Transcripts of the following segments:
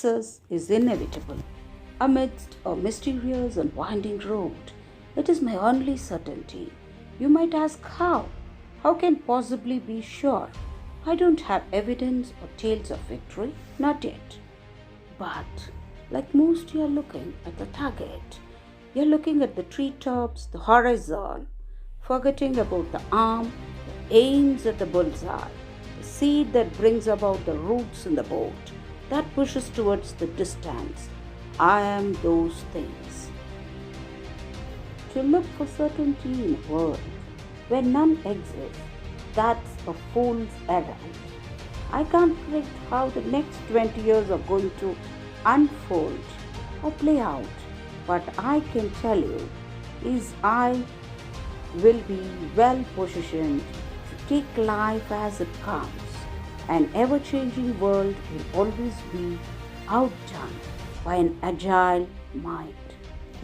Success is inevitable. Amidst a mysterious and winding road, it is my only certainty. You might ask how? How can possibly be sure? I don't have evidence or tales of victory, not yet. But like most, you are looking at the target. You're looking at the treetops, the horizon, forgetting about the arm that aims at the bullseye, the seed that brings about the roots in the boat, that pushes towards the distance. I am those things. To look for certainty in a world where none exists, that's a fool's errand. I can't predict how the next 20 years are going to unfold or play out, but I can tell you is I will be well positioned to take life as it comes. An ever changing world will always be outdone by an agile mind.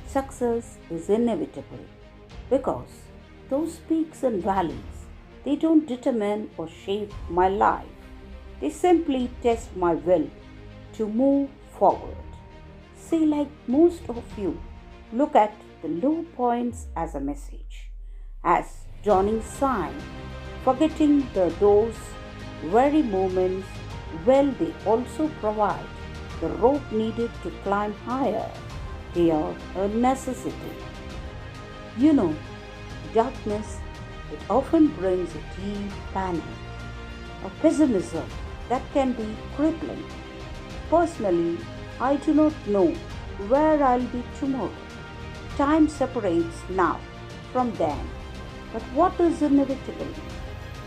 Success is inevitable because those peaks and valleys, they don't determine or shape my life. They simply test my will to move forward. See, like most of you, look at the low points as a message, as dawning sign, forgetting those very moments. Well, they also provide the rope needed to climb higher. They are a necessity. You know, darkness, it often brings a deep panic, a pessimism that can be crippling. Personally, I do not know where I'll be tomorrow. Time separates now from then. But what is inevitable?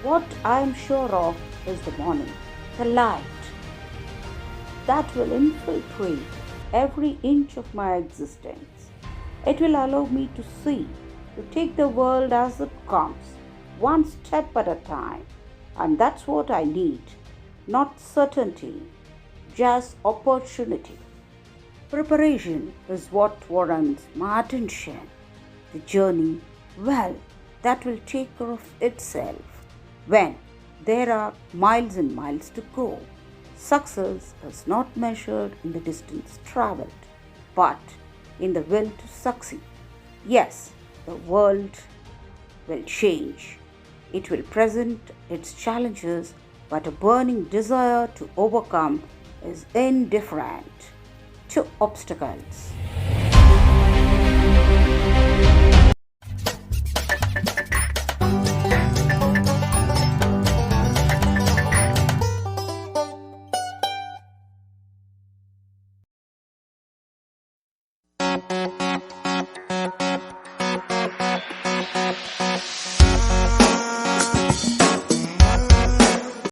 What I am sure of is the morning, the light that will infiltrate every inch of my existence. It will allow me to see, to take the world as it comes, one step at a time. And that's what I need. Not certainty, just opportunity. Preparation is what warrants my attention. The journey, well, that will take care of itself when there are miles and miles to go. Success is not measured in the distance traveled, but in the will to succeed. Yes, the world will change. It will present its challenges, but a burning desire to overcome is indifferent to obstacles.